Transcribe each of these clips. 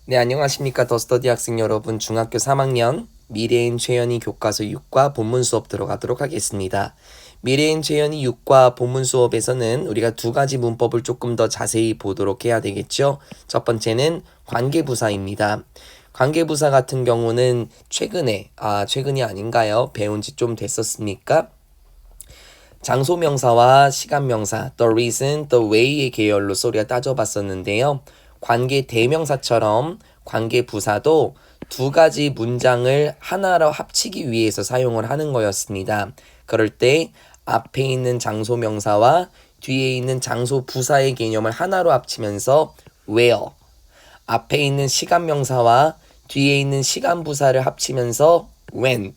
네, 안녕하십니까. 더스터디 학생 여러분. 중학교 3학년 미래인 최연이 교과서 6과 본문 수업 들어가도록 하겠습니다. 미래인 최연이 6과 본문 수업에서는 우리가 두 가지 문법을 조금 더 자세히 보도록 해야 되겠죠. 첫 번째는 관계부사입니다. 관계부사 같은 경우는 최근이 아닌가요? 배운 지 좀 됐었습니까? 장소명사와 시간명사, the reason, the way의 계열로서 우리가 따져봤었는데요. 관계 대명사처럼 관계 부사도 두 가지 문장을 하나로 합치기 위해서 사용을 하는 거였습니다. 그럴 때 앞에 있는 장소명사와 뒤에 있는 장소 부사의 개념을 하나로 합치면서 where, 앞에 있는 시간명사와 뒤에 있는 시간 부사를 합치면서 when,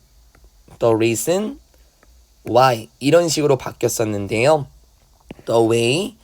the reason, why 이런 식으로 바뀌었었는데요. The way,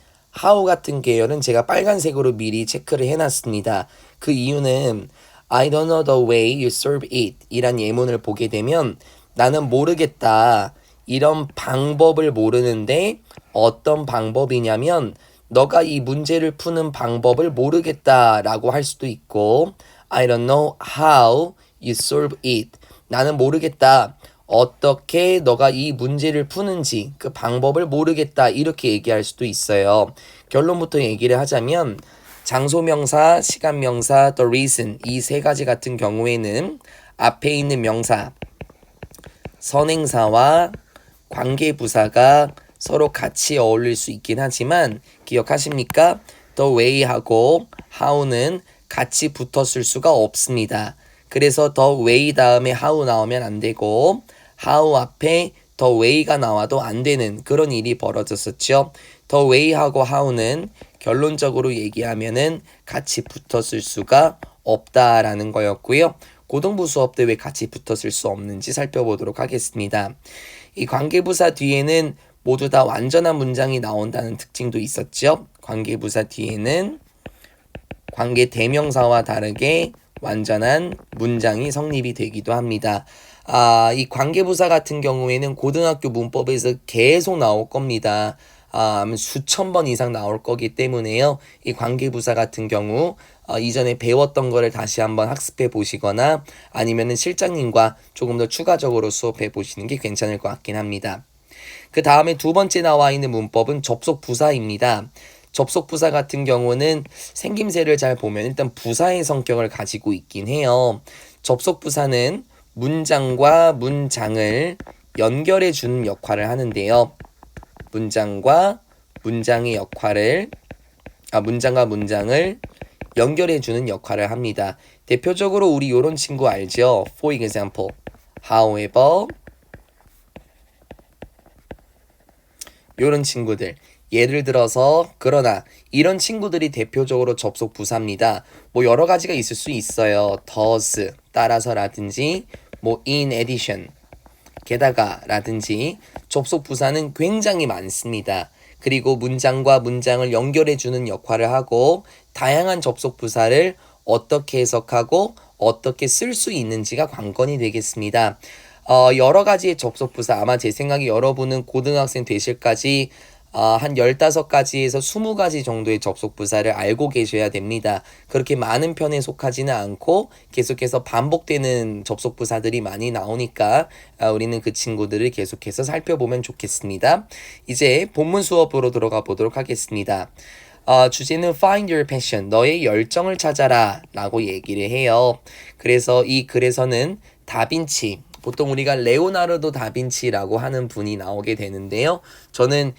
how 같은 계열은 제가 빨간색으로 미리 체크를 해놨습니다. 그 이유는 I don't know the way you serve it 이란 예문을 보게 되면 나는 모르겠다. 이런 방법을 모르는데 어떤 방법이냐면 너가 이 문제를 푸는 방법을 모르겠다라고 할 수도 있고 I don't know how you solve it. 나는 모르겠다. 어떻게 너가 이 문제를 푸는지 그 방법을 모르겠다 이렇게 얘기할 수도 있어요. 결론부터 얘기를 하자면 장소명사, 시간명사, the reason 이 세 가지 같은 경우에는 앞에 있는 명사, 선행사와 관계부사가 서로 같이 어울릴 수 있긴 하지만 기억하십니까? the way하고 how는 같이 붙었을 수가 없습니다. 그래서 the way 다음에 how 나오면 안 되고 how 앞에 the way가 나와도 안 되는 그런 일이 벌어졌었죠. the way하고 how는 결론적으로 얘기하면은 같이 붙었을 수가 없다라는 거였고요. 고등부 수업 때 왜 같이 붙었을 수 없는지 살펴보도록 하겠습니다. 이 관계부사 뒤에는 모두 다 완전한 문장이 나온다는 특징도 있었죠. 관계부사 뒤에는 관계 대명사와 다르게 완전한 문장이 성립이 되기도 합니다. 이 관계부사 같은 경우에는 고등학교 문법에서 계속 나올 겁니다. 수천 번 이상 나올 거기 때문에요. 이 관계부사 같은 경우 이전에 배웠던 거를 다시 한번 학습해 보시거나 아니면은 실장님과 조금 더 추가적으로 수업해 보시는 게 괜찮을 것 같긴 합니다. 그 다음에 두 번째 나와 있는 문법은 접속부사입니다. 접속부사 같은 경우는 생김새를 잘 보면 일단 부사의 성격을 가지고 있긴 해요. 접속부사는 문장과 문장을 연결해 주는 역할을 하는데요. 문장과 문장의 역할을 문장과 문장을 연결해 주는 역할을 합니다. 대표적으로 우리 요런 친구 알죠? For example, however 요런 친구들 예를 들어서 그러나 이런 친구들이 대표적으로 접속 부사입니다. 뭐 여러 가지가 있을 수 있어요. does 따라서라든지 뭐 in addition 게다가 라든지 접속 부사는 굉장히 많습니다. 그리고 문장과 문장을 연결해 주는 역할을 하고 다양한 접속 부사를 어떻게 해석하고 어떻게 쓸 수 있는지가 관건이 되겠습니다. 여러 가지의 접속 부사 아마 제 생각에 여러분은 고등학생 되실까지 한 15가지에서 20가지 정도의 접속 부사를 알고 계셔야 됩니다. 그렇게 많은 편에 속하지는 않고 계속해서 반복되는 접속 부사들이 많이 나오니까 우리는 그 친구들을 계속해서 살펴보면 좋겠습니다. 이제 본문 수업으로 들어가 보도록 하겠습니다. 주제는 Find your passion, 너의 열정을 찾아라 라고 얘기를 해요. 그래서 이 글에서는 다빈치, 보통 우리가 레오나르도 다빈치라고 하는 분이 나오게 되는데요. 저는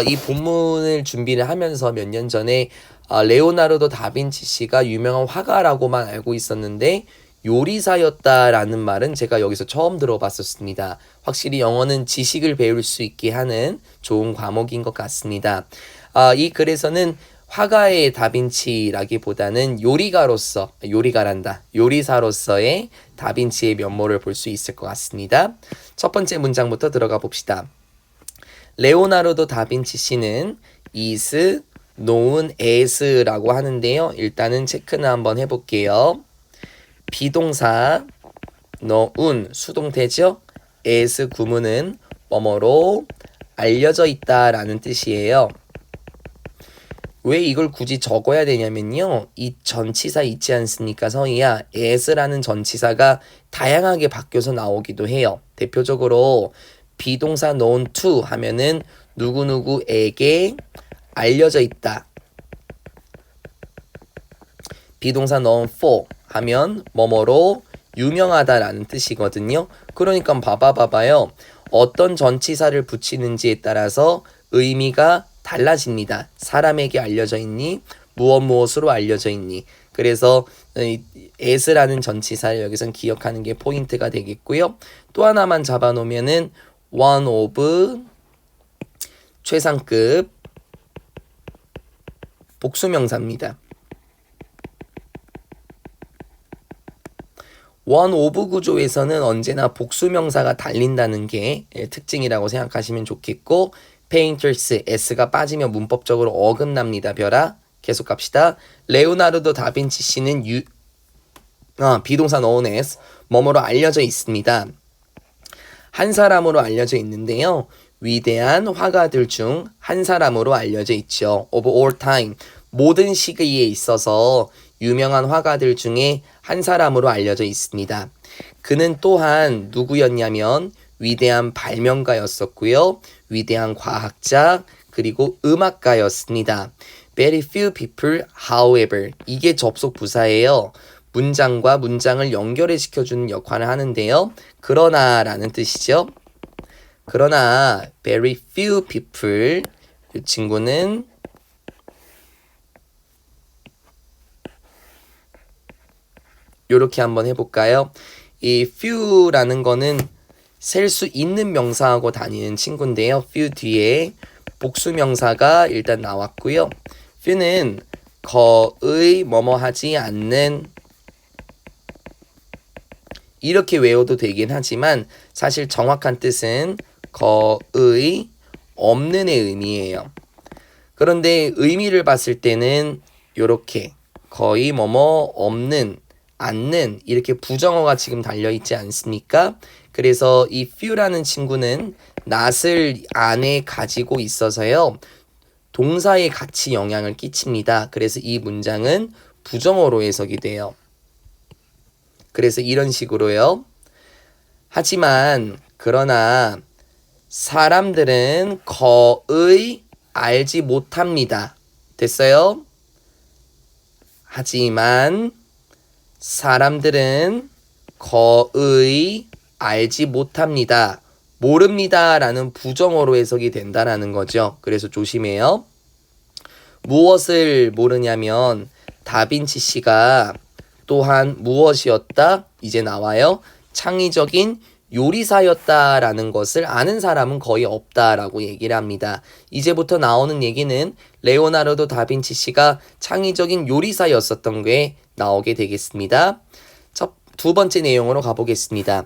이 본문을 준비를 하면서 몇 년 전에 레오나르도 다빈치 씨가 유명한 화가라고만 알고 있었는데 요리사였다라는 말은 제가 여기서 처음 들어봤었습니다. 확실히 영어는 지식을 배울 수 있게 하는 좋은 과목인 것 같습니다. 이 글에서는 화가의 다빈치라기보다는 요리사로서의 다빈치의 면모를 볼 수 있을 것 같습니다. 첫 번째 문장부터 들어가 봅시다. 레오나르도 다빈치 씨는 is known as라고 하는데요. 일단은 체크는 한번 해볼게요. 비동사 known 수동태죠. as 구문은 뭐뭐로 알려져 있다라는 뜻이에요. 왜 이걸 굳이 적어야 되냐면요. 이 전치사 있지 않습니까? 서희야. as라는 전치사가 다양하게 바뀌어서 나오기도 해요. 대표적으로 비동사 known to 하면은 누구누구에게 알려져 있다. 비동사 known for 하면 뭐뭐로 유명하다라는 뜻이거든요. 그러니까 봐봐요. 어떤 전치사를 붙이는지에 따라서 의미가 달라집니다. 사람에게 알려져 있니? 무엇으로 알려져 있니? 그래서 as라는 전치사를 여기선 기억하는 게 포인트가 되겠고요. 또 하나만 잡아놓으면은 one of 최상급 복수명사입니다. one of 구조에서는 언제나 복수명사가 달린다는 게 특징이라고 생각하시면 좋겠고 painters, s가 빠지면 문법적으로 어긋납니다. 별아. 계속 갑시다. 레오나르도 다빈치 씨는 비동사 known as 뭐뭐로 알려져 있습니다. 한 사람으로 알려져 있는데요. 위대한 화가들 중 한 사람으로 알려져 있죠. of all time. 모든 시기에 있어서 유명한 화가들 중에 한 사람으로 알려져 있습니다. 그는 또한 누구였냐면 위대한 발명가였었고요. 위대한 과학자 그리고 음악가였습니다. Very few people, however. 이게 접속 부사예요. 문장과 문장을 연결해 시켜주는 역할을 하는데요. 그러나 라는 뜻이죠. 그러나 very few people 이 친구는 요렇게 한번 해볼까요? 이 few라는 거는 셀 수 있는 명사하고 다니는 친구인데요. few 뒤에 복수 명사가 일단 나왔고요. few는 거의 뭐뭐 하지 않는 이렇게 외워도 되긴 하지만 사실 정확한 뜻은 거의 없는의 의미예요. 그런데 의미를 봤을 때는 요렇게 거의 뭐뭐 없는 않는 이렇게 부정어가 지금 달려있지 않습니까? 그래서 이 few라는 친구는 not을 안에 가지고 있어서요. 동사에 같이 영향을 끼칩니다. 그래서 이 문장은 부정어로 해석이 돼요. 그래서 이런 식으로요. 하지만 그러나 사람들은 거의 알지 못합니다. 됐어요? 하지만 사람들은 거의 알지 못합니다. 모릅니다 라는 부정어로 해석이 된다라는 거죠. 그래서 조심해요. 무엇을 모르냐면 다빈치 씨가 또한 무엇이었다? 이제 나와요. 창의적인 요리사였다라는 것을 아는 사람은 거의 없다라고 얘기를 합니다. 이제부터 나오는 얘기는 레오나르도 다빈치 씨가 창의적인 요리사였었던 게 나오게 되겠습니다. 두 번째 내용으로 가보겠습니다.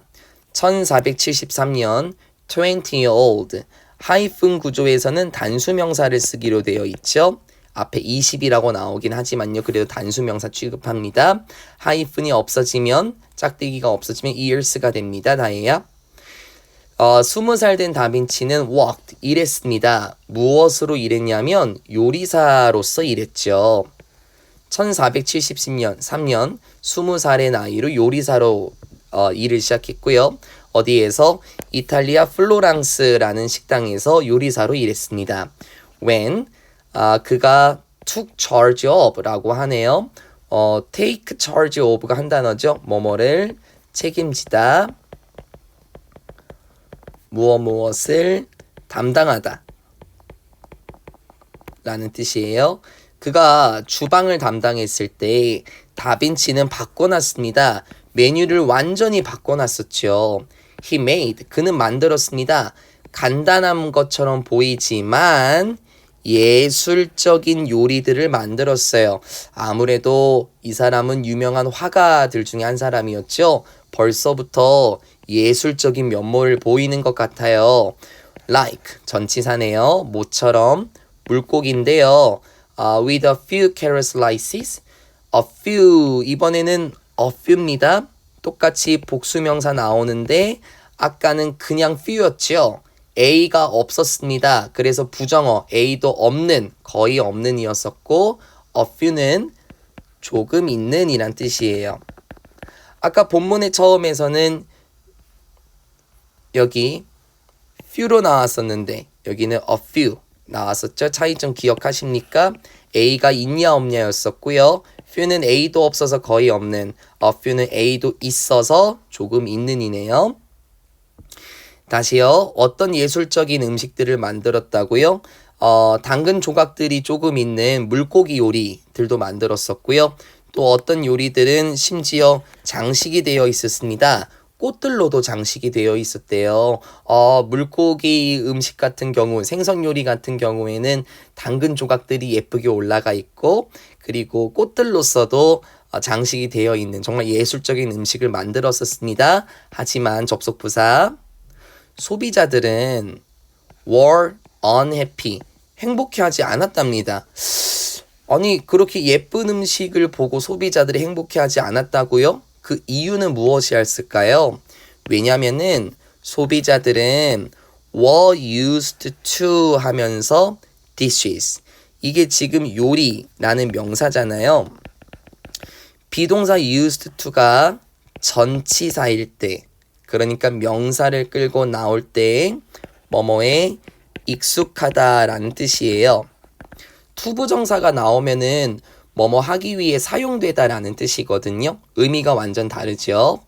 1473년 20 year old 하이픈 구조에서는 단수명사를 쓰기로 되어 있죠. 앞에 20이라고 나오긴 하지만요. 그래도 단수명사 취급합니다. 하이픈이 없어지면 짝대기가 없어지면 years가 됩니다. 다혜야. 20살 된 다빈치는 worked, 일했습니다. 무엇으로 일했냐면 요리사로서 일했죠. 1473년 20살의 나이로 요리사로 일을 시작했고요. 어디에서? 이탈리아 플로랑스라는 식당에서 요리사로 일했습니다. When 그가 took charge of 라고 하네요. take charge of가 한 단어죠. 뭐뭐를 책임지다. 무엇을 담당하다 라는 뜻이에요. 그가 주방을 담당했을 때 다빈치는 바꿔놨습니다. 메뉴를 완전히 바꿔놨었죠. He made, 그는 만들었습니다. 간단한 것처럼 보이지만 예술적인 요리들을 만들었어요. 아무래도 이 사람은 유명한 화가들 중에 한 사람이었죠. 벌써부터 예술적인 면모를 보이는 것 같아요. Like, 전치사네요. 모처럼 물고기인데요. With a few carrot slices. A few, 이번에는 a few입니다. 똑같이 복수명사 나오는데 아까는 그냥 few였죠. A가 없었습니다. 그래서 부정어 A도 없는, 거의 없는 이었었고 a few는 조금 있는 이란 뜻이에요. 아까 본문의 처음에서는 여기 few로 나왔었는데 여기는 a few 나왔었죠. 차이점 기억하십니까? A가 있냐 없냐였었고요. few는 A도 없어서 거의 없는, a few는 A도 있어서 조금 있는 이네요. 다시요. 어떤 예술적인 음식들을 만들었다고요? 당근 조각들이 조금 있는 물고기 요리들도 만들었었고요. 또 어떤 요리들은 심지어 장식이 되어 있었습니다. 꽃들로도 장식이 되어 있었대요. 물고기 음식 같은 경우, 생선 요리 같은 경우에는 당근 조각들이 예쁘게 올라가 있고, 그리고 꽃들로서도 장식이 되어 있는 정말 예술적인 음식을 만들었었습니다. 하지만 접속부사 소비자들은 were unhappy, 행복해하지 않았답니다. 아니, 그렇게 예쁜 음식을 보고 소비자들이 행복해하지 않았다고요? 그 이유는 무엇이었을까요? 왜냐면은 소비자들은 were used to 하면서 dishes, 이게 지금 요리라는 명사잖아요. 비동사 used to가 전치사일 때, 그러니까 명사를 끌고 나올 때 뭐뭐에 익숙하다라는 뜻이에요. 투부정사가 나오면은 뭐뭐 하기 위해 사용되다라는 뜻이거든요. 의미가 완전 다르죠.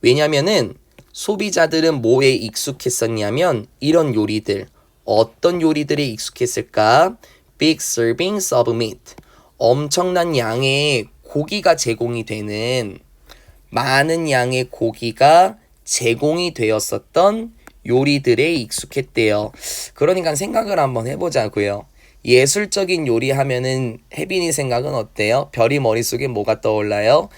왜냐면은 소비자들은 뭐에 익숙했었냐면 이런 요리들, 어떤 요리들에 익숙했을까? Big servings of meat, 엄청난 양의 고기가 제공이 되는, 많은 양의 고기가 제공이 되었었던 요리들에 익숙했대요. 그러니까 생각을 한번 해보자고요. 예술적인 요리 하면은 혜빈이 생각은 어때요? 별이 머릿속에 뭐가 떠올라요?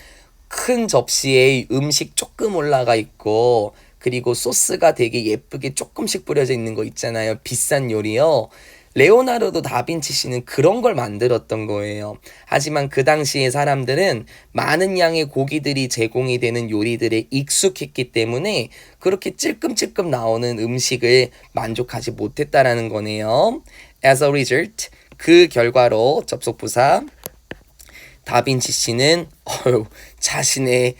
큰 접시에 음식 조금 올라가 있고, 그리고 소스가 되게 예쁘게 조금씩 뿌려져 있는 거 있잖아요. 비싼 요리요. 레오나르도 다빈치 씨는 그런 걸 만들었던 거예요. 하지만 그 당시에 사람들은 많은 양의 고기들이 제공이 되는 요리들에 익숙했기 때문에 그렇게 찔끔찔끔 나오는 음식을 만족하지 못했다라는 거네요. As a result, 그 결과로 접속부사 다빈치 씨는 자신의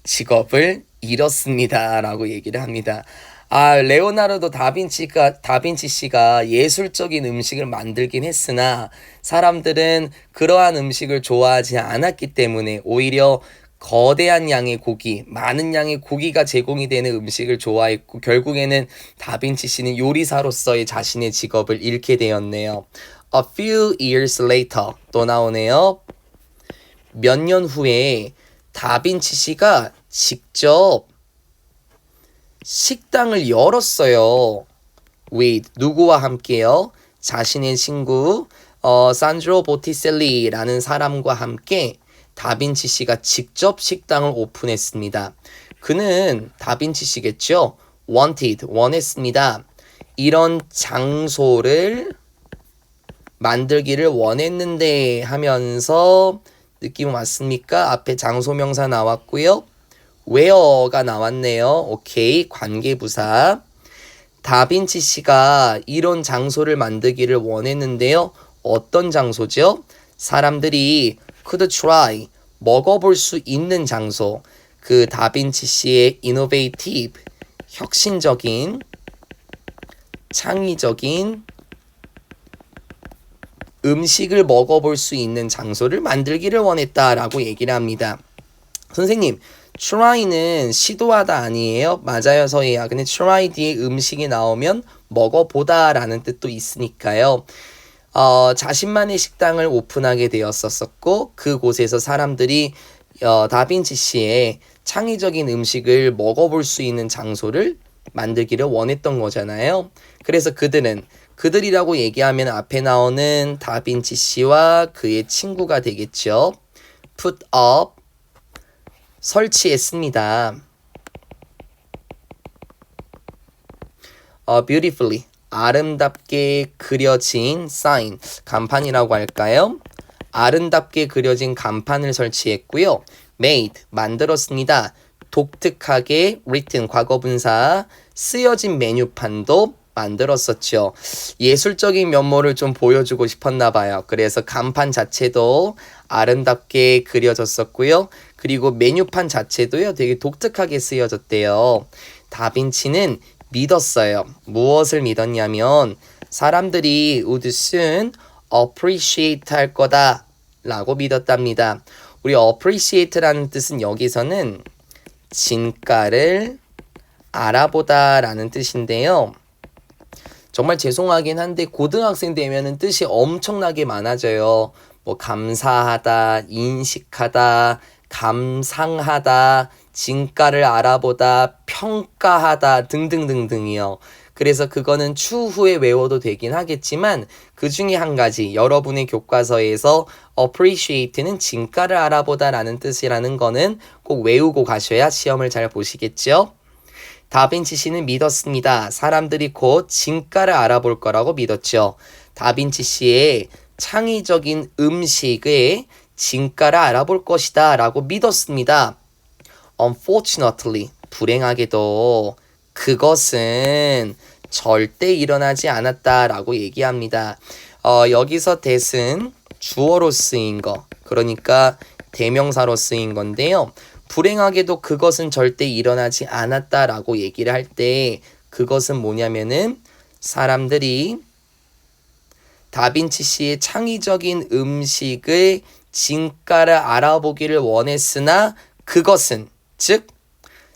직업을 잃었습니다 라고 얘기를 합니다. 레오나르도 다빈치 씨가 예술적인 음식을 만들긴 했으나 사람들은 그러한 음식을 좋아하지 않았기 때문에 오히려 거대한 양의 고기, 많은 양의 고기가 제공이 되는 음식을 좋아했고 결국에는 다빈치 씨는 요리사로서의 자신의 직업을 잃게 되었네요. A few years later 또 나오네요. 몇 년 후에 다빈치 씨가 직접 식당을 열었어요. with 누구와 함께요? 자신의 친구 산드로 보티셀리라는 사람과 함께 다빈치 씨가 직접 식당을 오픈했습니다. 그는 다빈치 씨겠죠? 원했습니다. 이런 장소를 만들기를 원했는데 하면서 느낌 왔습니까? 앞에 장소명사 나왔고요. where가 나왔네요. 오케이, 관계부사. 다빈치 씨가 이런 장소를 만들기를 원했는데요. 어떤 장소죠? 사람들이 could try, 먹어볼 수 있는 장소. 그 다빈치 씨의 innovative, 혁신적인, 창의적인 음식을 먹어볼 수 있는 장소를 만들기를 원했다라고 얘기를 합니다. 선생님, try는 시도하다 아니에요? 맞아요, 서희야. 근데 try 뒤에 음식이 나오면 먹어보다 라는 뜻도 있으니까요. 자신만의 식당을 오픈하게 되었었고 그곳에서 사람들이 다빈치 씨의 창의적인 음식을 먹어볼 수 있는 장소를 만들기를 원했던 거잖아요. 그래서 그들이라고 얘기하면 앞에 나오는 다빈치 씨와 그의 친구가 되겠죠. put up, 설치했습니다. beautifully, 아름답게 그려진 sign, 간판이라고 할까요? 아름답게 그려진 간판을 설치했고요. made, 만들었습니다. 독특하게 written, 과거분사, 쓰여진 메뉴판도 만들었었죠. 예술적인 면모를 좀 보여주고 싶었나 봐요. 그래서 간판 자체도 아름답게 그려졌었고요. 그리고 메뉴판 자체도요, 되게 독특하게 쓰여졌대요. 다빈치는 믿었어요. 무엇을 믿었냐면 사람들이 would soon appreciate 할 거다 라고 믿었답니다. 우리 appreciate라는 뜻은 여기서는 진가를 알아보다 라는 뜻인데요. 정말 죄송하긴 한데 고등학생 되면은 뜻이 엄청나게 많아져요. 뭐 감사하다, 인식하다, 감상하다, 진가를 알아보다, 평가하다 등등등등이요. 그래서 그거는 추후에 외워도 되긴 하겠지만 그 중에 한 가지 여러분의 교과서에서 appreciate는 진가를 알아보다 라는 뜻이라는 거는 꼭 외우고 가셔야 시험을 잘 보시겠죠? 다빈치 씨는 믿었습니다. 사람들이 곧 진가를 알아볼 거라고 믿었죠. 다빈치 씨의 창의적인 음식의 진가를 알아볼 것이다 라고 믿었습니다. Unfortunately, 불행하게도 그것은 절대 일어나지 않았다 라고 얘기합니다. 여기서 that은 주어로 쓰인 거, 그러니까 대명사로 쓰인 건데요. 불행하게도 그것은 절대 일어나지 않았다라고 얘기를 할 때 그것은 뭐냐면은 사람들이 다빈치 씨의 창의적인 음식의 진가를 알아보기를 원했으나 그것은 즉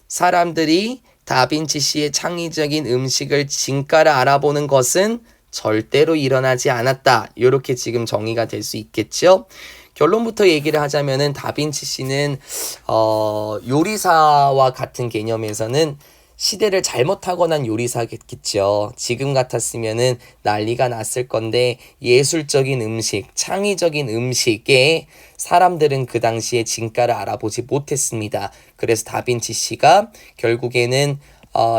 사람들이 다빈치 씨의 창의적인 음식을 진가를 알아보는 것은 절대로 일어나지 않았다. 이렇게 지금 정의가 될 수 있겠죠. 결론부터 얘기를 하자면은 다빈치 씨는 요리사와 같은 개념에서는 시대를 잘못 타고난 요리사겠죠. 지금 같았으면은 난리가 났을 건데 예술적인 음식, 창의적인 음식에 사람들은 그 당시에 진가를 알아보지 못했습니다. 그래서 다빈치 씨가 결국에는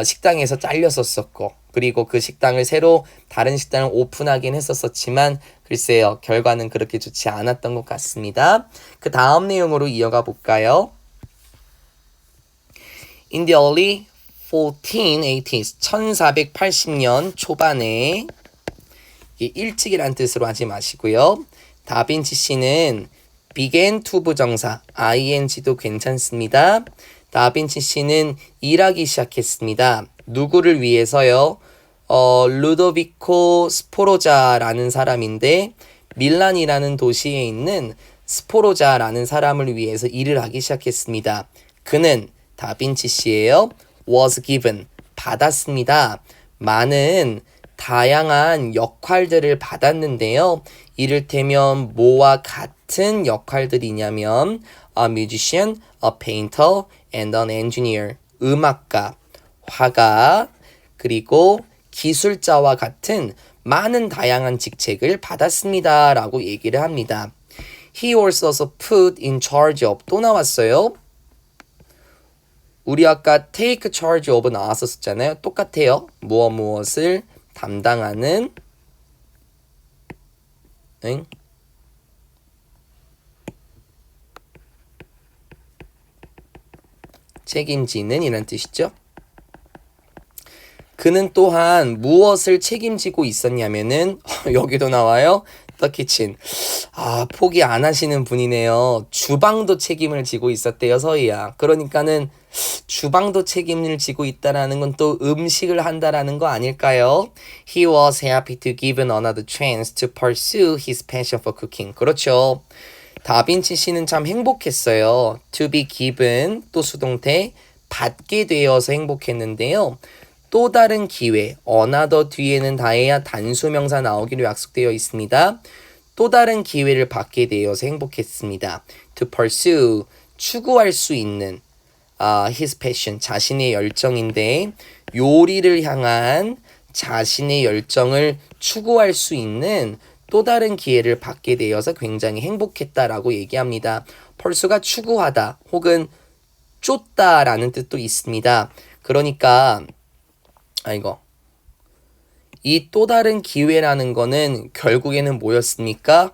식당에서 잘렸었고 그리고 그 식당을 새로 다른 식당을 오픈하긴 했었지만 글쎄요, 결과는 그렇게 좋지 않았던 것 같습니다. 그 다음 내용으로 이어가 볼까요? In the early 1480s, 1480년 초반에 일찍이란 뜻으로 하지 마시고요. 다빈치 씨는 began to 부정사, ing도 괜찮습니다. 다빈치 씨는 일하기 시작했습니다. 누구를 위해서요? 루도비코 스포로자라는 사람인데 밀란이라는 도시에 있는 스포로자라는 사람을 위해서 일을 하기 시작했습니다. 그는 다빈치 씨예요. was given 받았습니다. 많은 다양한 역할들을 받았는데요. 이를테면 뭐와 같은 역할들이냐면 a musician, a painter, and an engineer 음악가, 화가, 그리고 기술자와 같은 많은 다양한 직책을 받았습니다. 라고 얘기를 합니다. He was also put in charge of 또 나왔어요. 우리 아까 take charge of 나왔었잖아요. 똑같아요. 무엇을 담당하는 책임지는 이란 뜻이죠. 그는 또한 무엇을 책임지고 있었냐면은 여기도 나와요. The kitchen. 포기 안 하시는 분이네요. 주방도 책임을 지고 있었대요, 서희야. 그러니까는 주방도 책임을 지고 있다라는 건 또 음식을 한다라는 거 아닐까요? He was happy to give another chance to pursue his passion for cooking. 그렇죠. 다빈치 씨는 참 행복했어요. To be given 또 수동태 받게 되어서 행복했는데요. 또 다른 기회, another 뒤에는 다해야 단수명사 나오기로 약속되어 있습니다. 또 다른 기회를 받게 되어서 행복했습니다. To pursue, 추구할 수 있는 his passion, 자신의 열정인데 요리를 향한 자신의 열정을 추구할 수 있는 또 다른 기회를 받게 되어서 굉장히 행복했다라고 얘기합니다. pursue가 추구하다 혹은 쫓다라는 뜻도 있습니다. 그러니까 이 또 다른 기회라는 거는 결국에는 뭐였습니까?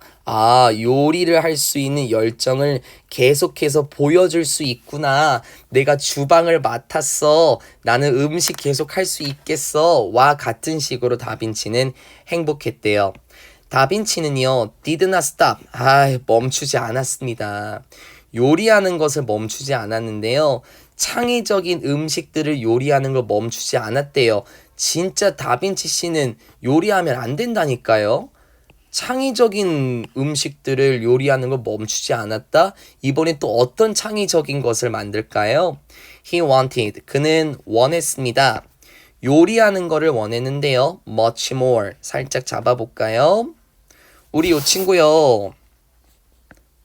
요리를 할 수 있는 열정을 계속해서 보여줄 수 있구나. 내가 주방을 맡았어. 나는 음식 계속 할 수 있겠어. 와 같은 식으로 다빈치는 행복했대요. 다빈치는요, did not stop. 멈추지 않았습니다. 요리하는 것을 멈추지 않았는데요. 창의적인 음식들을 요리하는 걸 멈추지 않았대요. 진짜 다빈치 씨는 요리하면 안 된다니까요. 창의적인 음식들을 요리하는 걸 멈추지 않았다? 이번에 또 어떤 창의적인 것을 만들까요? He wanted. 그는 원했습니다. 요리하는 거를 원했는데요. Much more. 살짝 잡아볼까요? 우리 요 친구요.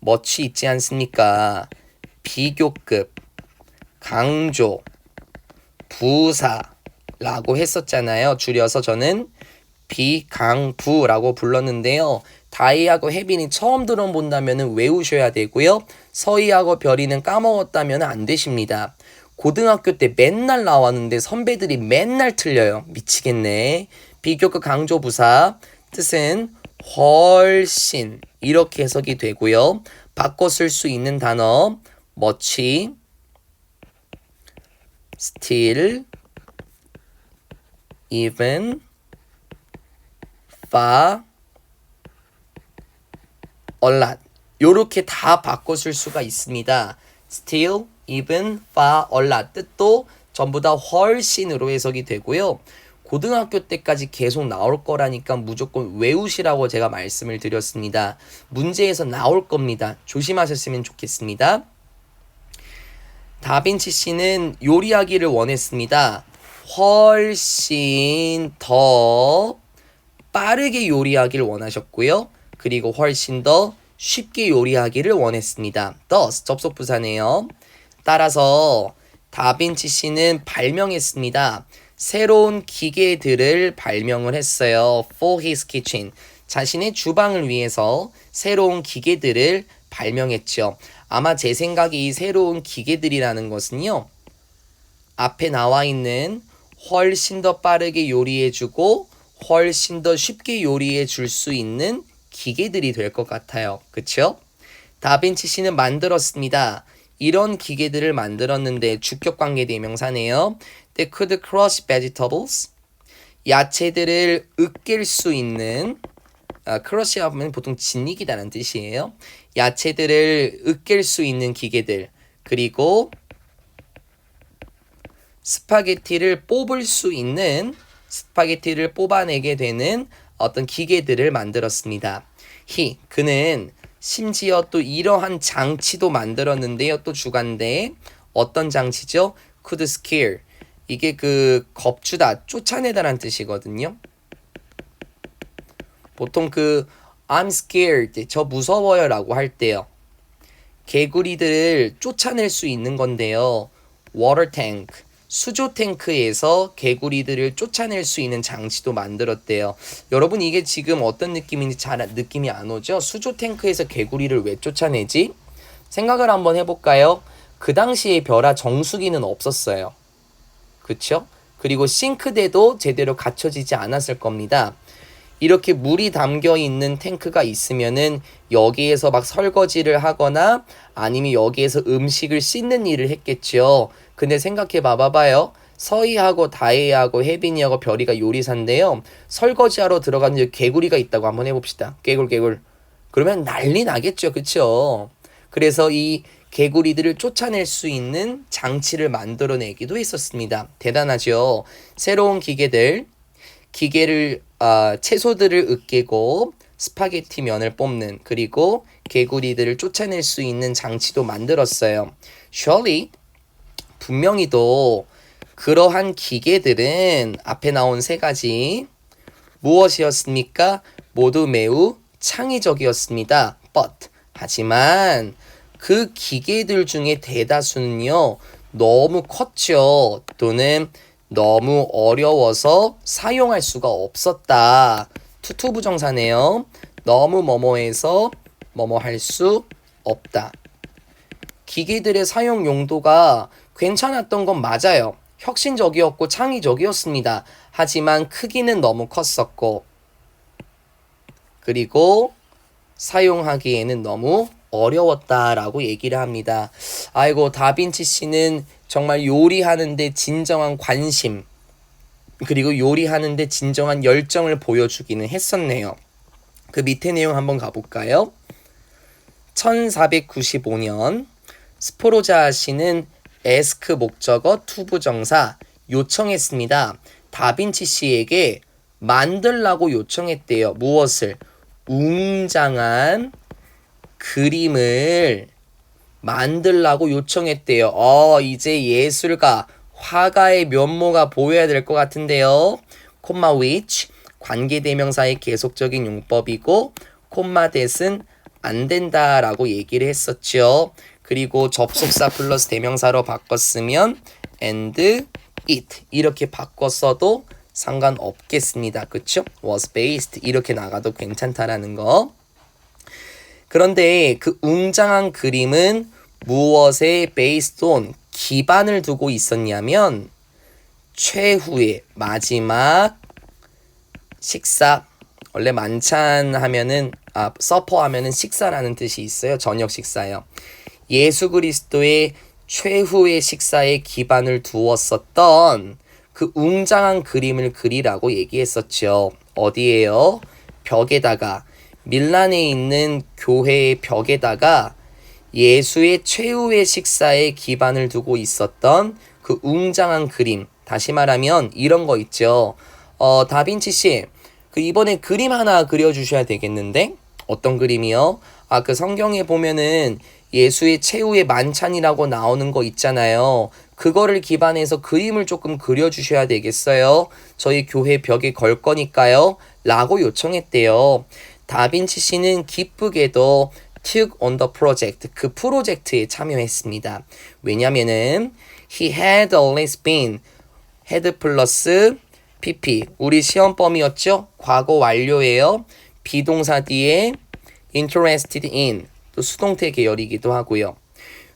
much 있지 않습니까? 비교급, 강조, 부사라고 했었잖아요. 줄여서 저는 비강부라고 불렀는데요. 다이하고 혜빈이 처음 들어본다면 외우셔야 되고요. 서희하고 별이는 까먹었다면 안 되십니다. 고등학교 때 맨날 나왔는데 선배들이 맨날 틀려요. 미치겠네. 비교급 강조부사 뜻은 훨씬 이렇게 해석이 되고요. 바꿔 쓸 수 있는 단어 much, still, even, far, a lot 요렇게 다 바꿔 쓸 수가 있습니다. still, even, far, a lot 뜻도 전부 다 훨씬으로 해석이 되고요. 고등학교 때까지 계속 나올 거라니까 무조건 외우시라고 제가 말씀을 드렸습니다. 문제에서 나올 겁니다. 조심하셨으면 좋겠습니다. 다빈치 씨는 요리하기를 원했습니다. 훨씬 더 빠르게 요리하기를 원하셨고요. 그리고 훨씬 더 쉽게 요리하기를 원했습니다. thus 접속부사네요. 따라서 다빈치 씨는 발명했습니다. 새로운 기계들을 발명을 했어요. For his kitchen. 자신의 주방을 위해서 새로운 기계들을 발명했죠. 아마 제 생각에 이 새로운 기계들이라는 것은요. 앞에 나와 있는 훨씬 더 빠르게 요리해주고 훨씬 더 쉽게 요리해 줄 수 있는 기계들이 될 것 같아요. 그쵸? 다빈치 씨는 만들었습니다. 이런 기계들을 만들었는데 주격관계 대명사네요. They could crush vegetables. 야채들을 으깰 수 있는 crush 하면 보통 짓이기다는 뜻이에요. 야채들을 으깰 수 있는 기계들. 그리고 스파게티를 뽑을 수 있는 스파게티를 뽑아내게 되는 어떤 기계들을 만들었습니다. 그는 심지어 또 이러한 장치도 만들었는데요. 또 주간대 어떤 장치죠? could scare. 이게 그 겁주다, 쫓아내다라는 뜻이거든요. 보통 I'm scared, 저 무서워요 라고 할 때요. 개구리들을 쫓아낼 수 있는 건데요. water tank, 수조 탱크에서 개구리들을 쫓아낼 수 있는 장치도 만들었대요. 여러분 이게 지금 어떤 느낌인지 잘 느낌이 안 오죠? 수조 탱크에서 개구리를 왜 쫓아내지? 생각을 한번 해볼까요? 그 당시에 별아 정수기는 없었어요. 그쵸? 그리고 싱크대도 제대로 갖춰지지 않았을 겁니다. 이렇게 물이 담겨 있는 탱크가 있으면은 여기에서 막 설거지를 하거나 아니면 여기에서 음식을 씻는 일을 했겠죠. 근데 생각해 봐봐요. 서희하고 다혜하고 혜빈이하고 별이가 요리사인데요. 설거지하러 들어갔는데 개구리가 있다고 한번 해봅시다. 개굴. 그러면 난리 나겠죠. 그쵸? 그래서 이 개구리들을 쫓아낼 수 있는 장치를 만들어내기도 했었습니다. 대단하죠. 새로운 기계를 채소들을 으깨고 스파게티 면을 뽑는 그리고 개구리들을 쫓아낼 수 있는 장치도 만들었어요. Surely 분명히도 그러한 기계들은 앞에 나온 세 가지 무엇이었습니까? 모두 매우 창의적이었습니다. But 하지만 그 기계들 중에 대다수는요 너무 컸죠. 또는 너무 어려워서 사용할 수가 없었다. 투투부정사네요. 너무 뭐뭐해서 뭐뭐 할 수 없다. 기계들의 사용 용도가 괜찮았던 건 맞아요. 혁신적이었고 창의적이었습니다. 하지만 크기는 너무 컸었고 그리고 사용하기에는 너무 어려웠다라고 얘기를 합니다. 아이고 다빈치 씨는 정말 요리하는데 진정한 관심 그리고 요리하는데 진정한 열정을 보여주기는 했었네요. 그 밑에 내용 한번 가볼까요? 1495년 스포로자 씨는 에스크 목적어 투부정사 요청했습니다. 다빈치 씨에게 만들라고 요청했대요. 무엇을? 웅장한 그림을 만들라고 요청했대요. 이제 예술가, 화가의 면모가 보여야 될 것 같은데요. 콤마 which 관계대명사의 계속적인 용법이고 콤마 that은 안 된다라고 얘기를 했었죠. 그리고 접속사 플러스 대명사로 바꿨으면 and it 이렇게 바꿨어도 상관없겠습니다. 그쵸? was based 이렇게 나가도 괜찮다라는 거. 그런데 그 웅장한 그림은 무엇에 based on 기반을 두고 있었냐면 최후의 마지막 식사 원래 만찬 하면은 서퍼 하면은 식사라는 뜻이 있어요. 저녁 식사요. 예수 그리스도의 최후의 식사에 기반을 두었었던 그 웅장한 그림을 그리라고 얘기했었죠. 어디에요? 벽에다가 밀란에 있는 교회의 벽에다가 예수의 최후의 식사에 기반을 두고 있었던 그 웅장한 그림. 다시 말하면 이런 거 있죠. 다빈치 씨, 그 이번에 그림 하나 그려주셔야 되겠는데? 어떤 그림이요? 그 성경에 보면은 예수의 최후의 만찬이라고 나오는 거 있잖아요. 그거를 기반해서 그림을 조금 그려주셔야 되겠어요. 저희 교회 벽에 걸 거니까요. 라고 요청했대요. 다빈치 씨는 기쁘게도 took on the project, 그 프로젝트에 참여했습니다. 왜냐면은 he had always been, had 플러스 pp, 우리 시험범위였죠? 과거 완료예요. 비동사 뒤에 interested in, 또 수동태 계열이기도 하고요.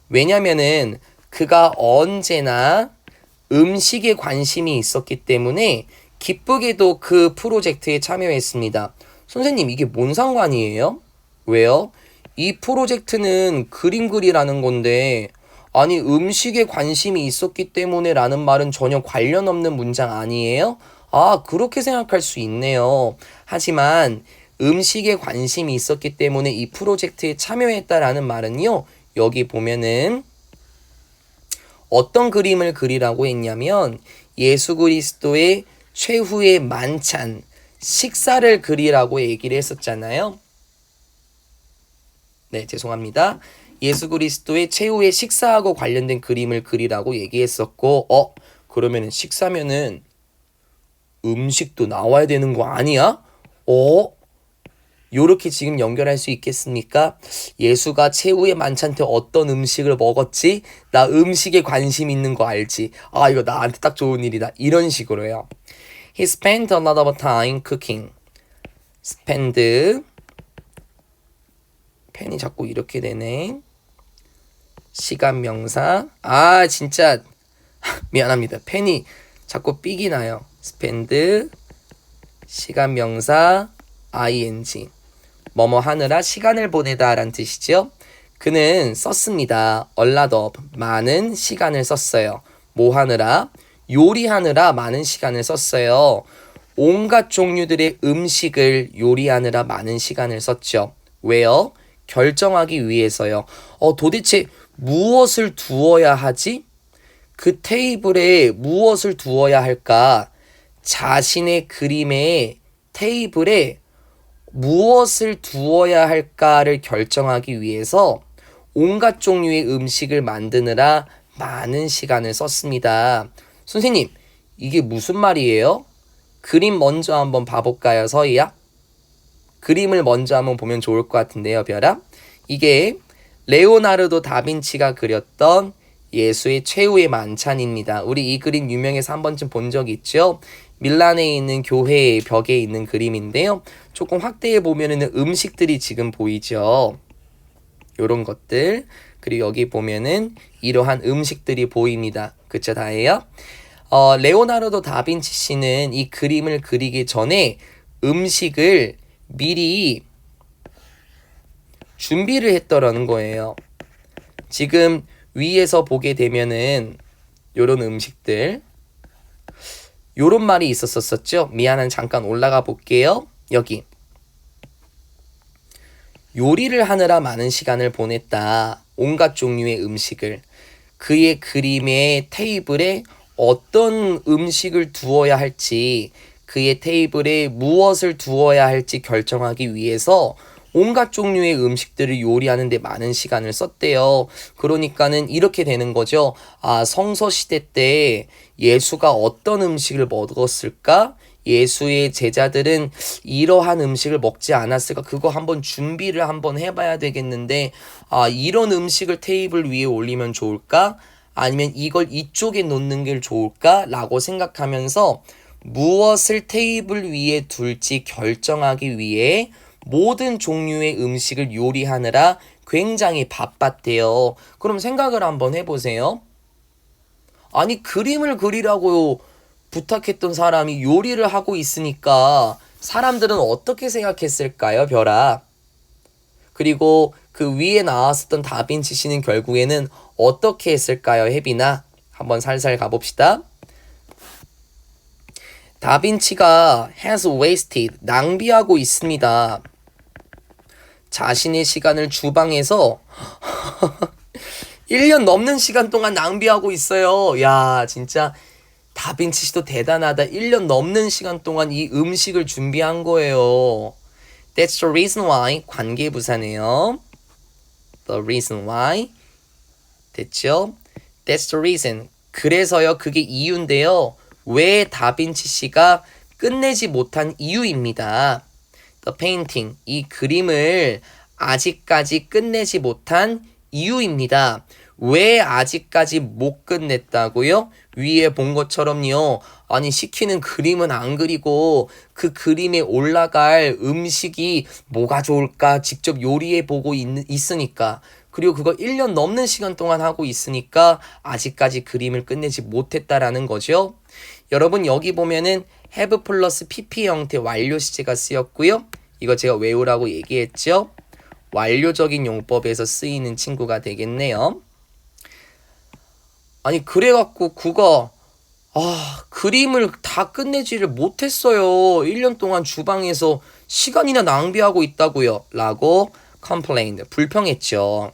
왜냐면은 그가 언제나 음식에 관심이 있었기 때문에 기쁘게도 그 프로젝트에 참여했습니다. 선생님 이게 뭔 상관이에요? 왜요? 이 프로젝트는 그림 그리라는 건데 아니 음식에 관심이 있었기 때문에 라는 말은 전혀 관련 없는 문장 아니에요? 그렇게 생각할 수 있네요. 하지만 음식에 관심이 있었기 때문에 이 프로젝트에 참여했다라는 말은요. 여기 보면은 어떤 그림을 그리라고 했냐면 예수 그리스도의 최후의 만찬, 식사를 그리라고 얘기를 했었잖아요. 네, 죄송합니다. 예수 그리스도의 최후의 식사하고 관련된 그림을 그리라고 얘기했었고 그러면은 식사면은 음식도 나와야 되는 거 아니야? 요렇게 지금 연결할 수 있겠습니까? 예수가 최후의 만찬 때 어떤 음식을 먹었지? 나 음식에 관심 있는 거 알지? 이거 나한테 딱 좋은 일이다. 이런 식으로요. He spent a lot of time cooking. spend 펜이 자꾸 이렇게 되네. 시간 명사. 진짜 미안합니다. 펜이 자꾸 삑이 나요. spend 시간 명사 ing 뭐뭐 하느라 시간을 보내다 라는 뜻이죠. 그는 썼습니다. a lot of 많은 시간을 썼어요. 뭐 하느라? 요리하느라 많은 시간을 썼어요. 온갖 종류들의 음식을 요리하느라 많은 시간을 썼죠. 왜요? 결정하기 위해서요. 도대체 무엇을 두어야 하지? 그 테이블에 무엇을 두어야 할까? 자신의 그림의 테이블에 무엇을 두어야 할까를 결정하기 위해서 온갖 종류의 음식을 만드느라 많은 시간을 썼습니다. 선생님, 이게 무슨 말이에요? 그림 먼저 한번 봐볼까요, 서희야? 그림을 먼저 한번 보면 좋을 것 같은데요, 별아. 이게 레오나르도 다빈치가 그렸던 예수의 최후의 만찬입니다. 우리 이 그림 유명해서 한 번쯤 본 적 있죠? 밀란에 있는 교회의 벽에 있는 그림인데요. 조금 확대해 보면은 음식들이 지금 보이죠. 요런 것들. 그리고 여기 보면은 이러한 음식들이 보입니다. 그쵸, 다예요? 레오나르도 다빈치 씨는 이 그림을 그리기 전에 음식을 미리 준비를 했더라는 거예요. 지금 위에서 보게 되면은 요런 음식들, 요런 말이 있었었죠. 미안한, 잠깐 올라가 볼게요. 여기 요리를 하느라 많은 시간을 보냈다. 온갖 종류의 음식을. 그의 그림의 테이블에 어떤 음식을 두어야 할지, 그의 테이블에 무엇을 두어야 할지 결정하기 위해서 온갖 종류의 음식들을 요리하는 데 많은 시간을 썼대요. 그러니까는 이렇게 되는 거죠. 아, 성서시대 때 예수가 어떤 음식을 먹었을까? 예수의 제자들은 이러한 음식을 먹지 않았을까? 그거 한번 준비를 한번 해봐야 되겠는데, 아, 이런 음식을 테이블 위에 올리면 좋을까? 아니면 이걸 이쪽에 놓는 게 좋을까? 라고 생각하면서 무엇을 테이블 위에 둘지 결정하기 위해 모든 종류의 음식을 요리하느라 굉장히 바빴대요. 그럼 생각을 한번 해보세요. 아니, 그림을 그리라고 부탁했던 사람이 요리를 하고 있으니까 사람들은 어떻게 생각했을까요, 별아? 그리고 그 위에 나왔었던 다빈치 씨는 결국에는 어떻게 했을까요, 혜빈아? 한번 살살 가봅시다. 다빈치가 has wasted, 낭비하고 있습니다. 자신의 시간을 주방에서 1년 넘는 시간 동안 낭비하고 있어요. 야, 진짜 다빈치 씨도 대단하다. 1년 넘는 시간 동안 이 음식을 준비한 거예요. That's the reason why. 관계부사네요. The reason why. 됐죠? That's the reason. 그래서요. 그게 이유인데요. 왜 다빈치 씨가 끝내지 못한 이유입니다. The painting. 이 그림을 아직까지 끝내지 못한 이유입니다. 왜 아직까지 못 끝냈다고요? 위에 본 것처럼요. 아니, 시키는 그림은 안 그리고 그 그림에 올라갈 음식이 뭐가 좋을까 직접 요리해 보고 있으니까, 그리고 그거 1년 넘는 시간 동안 하고 있으니까 아직까지 그림을 끝내지 못했다라는 거죠. 여러분, 여기 보면은 have 플러스 pp 형태 완료 시제가 쓰였고요. 이거 제가 외우라고 얘기했죠. 완료적인 용법에서 쓰이는 친구가 되겠네요. 아니, 그래갖고 그가 그림을 다 끝내지를 못했어요. 1년 동안 주방에서 시간이나 낭비하고 있다고요. 라고 complained, 불평했죠.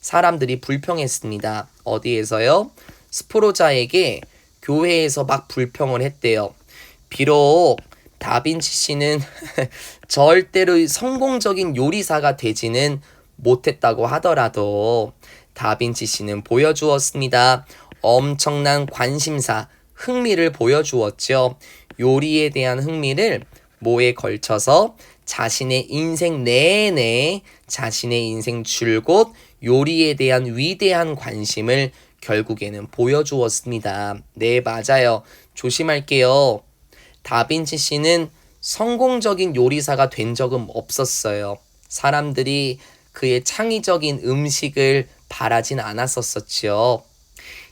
사람들이 불평했습니다. 어디에서요? 스포로자에게 교회에서 막 불평을 했대요. 비록 다빈치 씨는 절대로 성공적인 요리사가 되지는 못했다고 하더라도 다빈치 씨는 보여주었습니다. 엄청난 관심사, 흥미를 보여주었죠. 요리에 대한 흥미를 뭐에 걸쳐서 자신의 인생 내내 자신의 인생 줄곧 요리에 대한 위대한 관심을 결국에는 보여주었습니다. 네, 맞아요. 조심할게요. 다빈치 씨는 성공적인 요리사가 된 적은 없었어요. 사람들이 그의 창의적인 음식을 바라진 않았었죠.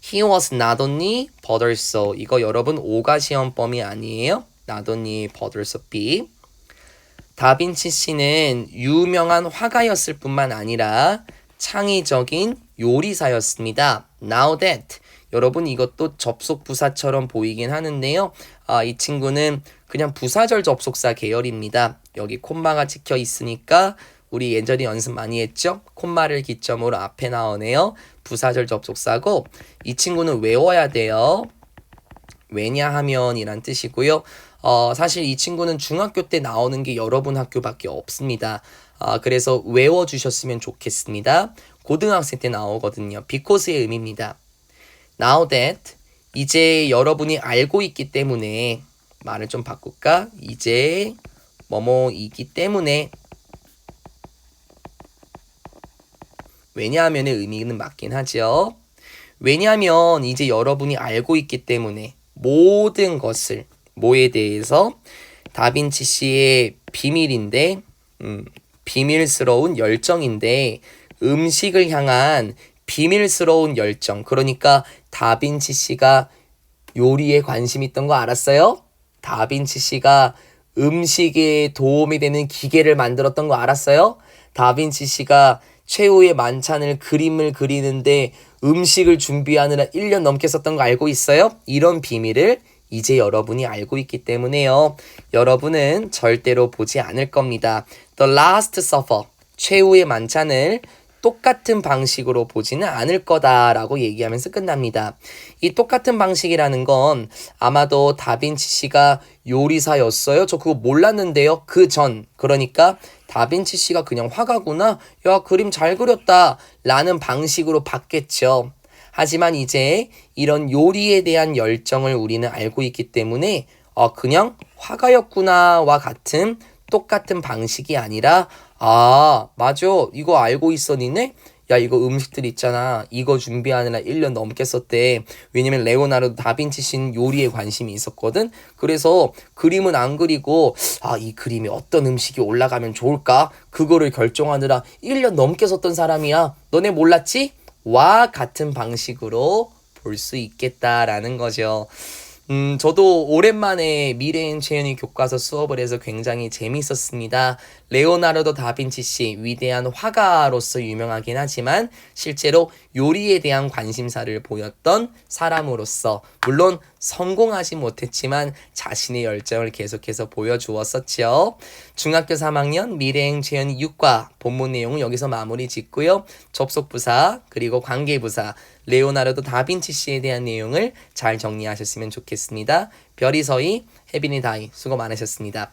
He was not only but also. 이거 여러분 오가시험범위 아니에요? not only but also B. 다빈치 씨는 유명한 화가였을 뿐만 아니라 창의적인 요리사였습니다. Now that. 여러분, 이것도 접속 부사처럼 보이긴 하는데요. 이 친구는 그냥 부사절 접속사 계열입니다. 여기 콤마가 찍혀 있으니까 우리 예전에 연습 많이 했죠? 콤마를 기점으로 앞에 나오네요. 부사절 접속사고, 이 친구는 외워야 돼요. 왜냐하면 이란 뜻이고요. 사실 이 친구는 중학교 때 나오는 게 여러분 학교밖에 없습니다. 그래서 외워주셨으면 좋겠습니다. 고등학생 때 나오거든요. because의 의미입니다. Now that, 이제 여러분이 알고 있기 때문에, 말을 좀 바꿀까? 이제 뭐뭐이기 때문에. 왜냐하면의 의미는 맞긴 하죠. 왜냐하면 이제 여러분이 알고 있기 때문에 모든 것을, 뭐에 대해서? 다빈치 씨의 비밀인데, 비밀스러운 열정인데, 음식을 향한 비밀스러운 열정. 그러니까 다빈치 씨가 요리에 관심 있던 거 알았어요? 다빈치 씨가 음식에 도움이 되는 기계를 만들었던 거 알았어요? 다빈치 씨가 최후의 만찬을 그림을 그리는데 음식을 준비하느라 1년 넘게 썼던 거 알고 있어요? 이런 비밀을 이제 여러분이 알고 있기 때문에요. 여러분은 절대로 보지 않을 겁니다. The Last Supper, 최후의 만찬을 똑같은 방식으로 보지는 않을 거다라고 얘기하면서 끝납니다. 이 똑같은 방식이라는 건 아마도 다빈치 씨가 요리사였어요? 저 그거 몰랐는데요. 그러니까 다빈치 씨가 그냥 화가구나. 야, 그림 잘 그렸다. 라는 방식으로 봤겠죠. 하지만 이제 이런 요리에 대한 열정을 우리는 알고 있기 때문에 그냥 화가였구나와 같은 똑같은 방식이 아니라 맞아. 이거 알고 있어 니네? 야, 이거 음식들 있잖아. 이거 준비하느라 1년 넘게 썼대. 왜냐면 레오나르도 다빈치 씨는 요리에 관심이 있었거든. 그래서 그림은 안 그리고 이 그림에 어떤 음식이 올라가면 좋을까? 그거를 결정하느라 1년 넘게 썼던 사람이야. 너네 몰랐지? 와 같은 방식으로 볼 수 있겠다라는 거죠. 저도 오랜만에 미래인 채연이 교과서 수업을 해서 굉장히 재밌었습니다. 레오나르도 다빈치 씨, 위대한 화가로서 유명하긴 하지만 실제로 요리에 대한 관심사를 보였던 사람으로서 물론 성공하지 못했지만 자신의 열정을 계속해서 보여주었었죠. 중학교 3학년 미래행 채연이 6과 본문 내용은 여기서 마무리 짓고요. 접속부사 그리고 관계부사 레오나르도 다빈치 씨에 대한 내용을 잘 정리하셨으면 좋겠습니다. 별이 서희, 혜빈이 다이 수고 많으셨습니다.